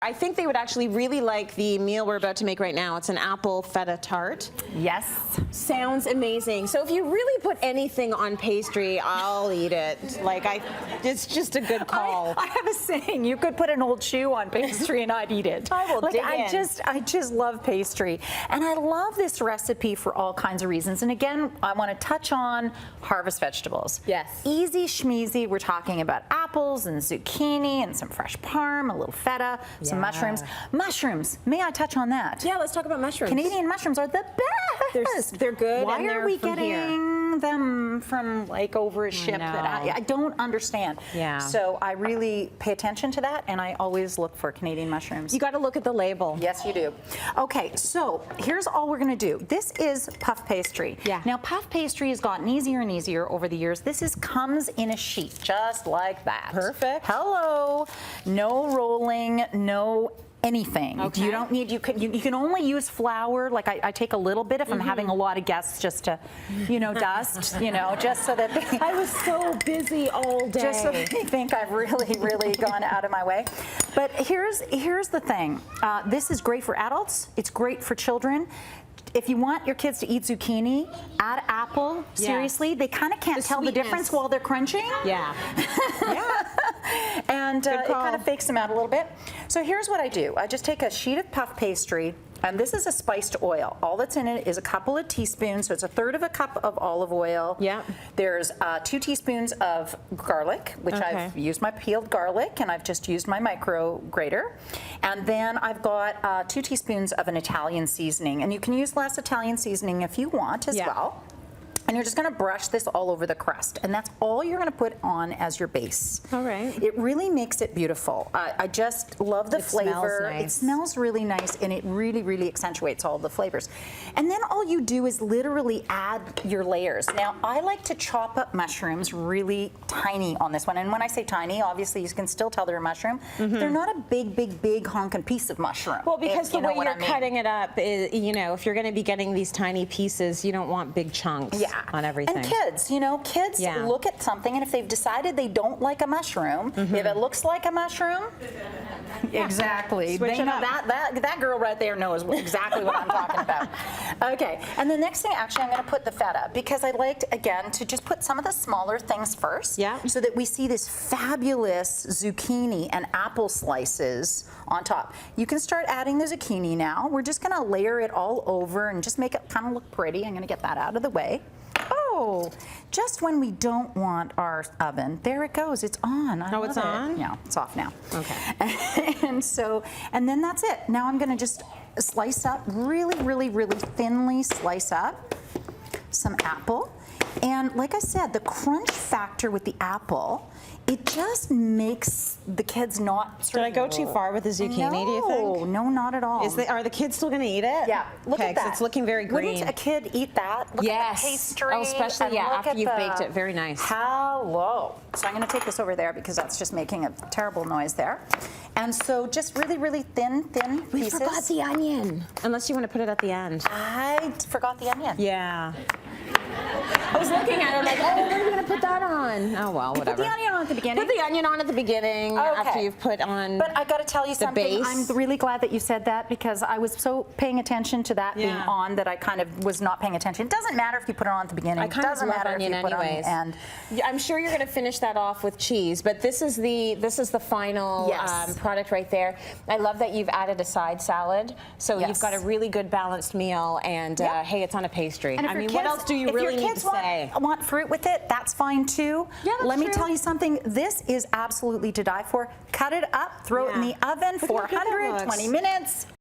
I think they would actually really like the meal we're about to make right now. It's an apple feta tart. Yes. Sounds amazing. So if you really put anything on pastry, I'll eat it. It's just a good call. I have a saying, you could put an old shoe on pastry and I'd eat it. I will dig in. I just love pastry. And I love this recipe for all kinds of reasons. And again, I want to touch on harvest vegetables. Yes. Easy schmeezy. We're talking about apples and zucchini and some fresh parm, a little feta, some mushrooms. Mushrooms, may I touch on that? Yeah, let's talk about mushrooms. Canadian mushrooms are the best. They're good. Why and are we from getting them from like over a ship that I don't understand? Yeah. So I really pay attention to that, and I always look for Canadian mushrooms. You got to look at the label. Yes, you do. Okay, so here's all we're going to do. This is puff pastry. Yeah. Now, puff pastry has gotten easier and easier over the years. This comes in a sheet, just like that. Perfect. Hello. No rolling, no anything. Okay. You don't need, you can only use flour. Like I take a little bit if I'm having a lot of guests, just to, dust, just so that they, I was so busy all day. just so they think I've really gone out of my way. But here's the thing. This is great for adults. It's great for children. If you want your kids to eat zucchini, add apple. Seriously, they kind of can't tell the difference while they're crunching. Yeah. And it kind of fakes them out a little bit. So here's what I do. I just take a sheet of puff pastry, and this is a spiced oil. All that's in it is a couple of teaspoons, so it's 1/3 of a cup of olive oil. Yeah. There's 2 teaspoons of garlic, which I've used my peeled garlic, and I've just used my micro grater. And then I've got 2 teaspoons of an Italian seasoning, and you can use less Italian seasoning if you want as well. And you're just going to brush this all over the crust, and that's all you're going to put on as your base. All right. It really makes it beautiful. I just love the flavor. Smells nice. It smells really nice, and it really accentuates all the flavors. And then all you do is literally add your layers. Now, I like to chop up mushrooms really tiny on this one. And when I say tiny, obviously you can still tell they're a mushroom. They're not a big honking piece of mushroom. Well, because the way you're cutting it up is, if you're going to be getting these tiny pieces, you don't want big chunks. On everything. And kids, kids look at something, and if they've decided they don't like a mushroom, if it looks like a mushroom, exactly. Switch They it know up. that girl right there knows exactly what I'm talking about. Okay, and the next thing, actually, I'm going to put the feta, because I liked, again, to just put some of the smaller things first, so that we see this fabulous zucchini and apple slices on top. You can start adding the zucchini now. We're just going to layer it all over and just make it kind of look pretty. I'm going to get that out of the way. Oh, just when we don't want our oven, there it goes. It's on. Oh, it's on? Yeah, it's off now. Okay. and then that's it. Now I'm going to just slice up, really thinly slice up some apple. And like I said, the crunch factor with the apple, it just makes the kids not Did I go too far with the zucchini, do you think? No, not at all. Are the kids still going to eat it? Yeah, look at that. It's looking very green. Wouldn't a kid eat that? Look at the pastry. Oh, especially, after you've baked it. Very nice. Hello. So I'm going to take this over there, because that's just making a terrible noise there. And so just really thin pieces. We forgot the onion. Unless you want to put it at the end. I forgot the onion. Yeah. I was looking at it like, when are you going to put that on? Oh, well, whatever. Put the onion on at the beginning. Put the onion on at the beginning after you've put on But I got to tell you something. base. I'm really glad that you said that, because I was so paying attention to that being on that I kind of was not paying attention. It doesn't matter if you put it on at the beginning. I kind of doesn't love matter onion if you put anyways. it on the end. I'm sure you're going to finish that off with cheese, but this is the final product right there. I love that you've added a side salad, so you've got a really good balanced meal, and hey, it's on a pastry. I mean, what else do you really need to say? Want fruit with it, that's fine too. Yeah, that's Let me true. tell you something. This is absolutely to die for. Cut it up, throw it in the oven for 120 minutes.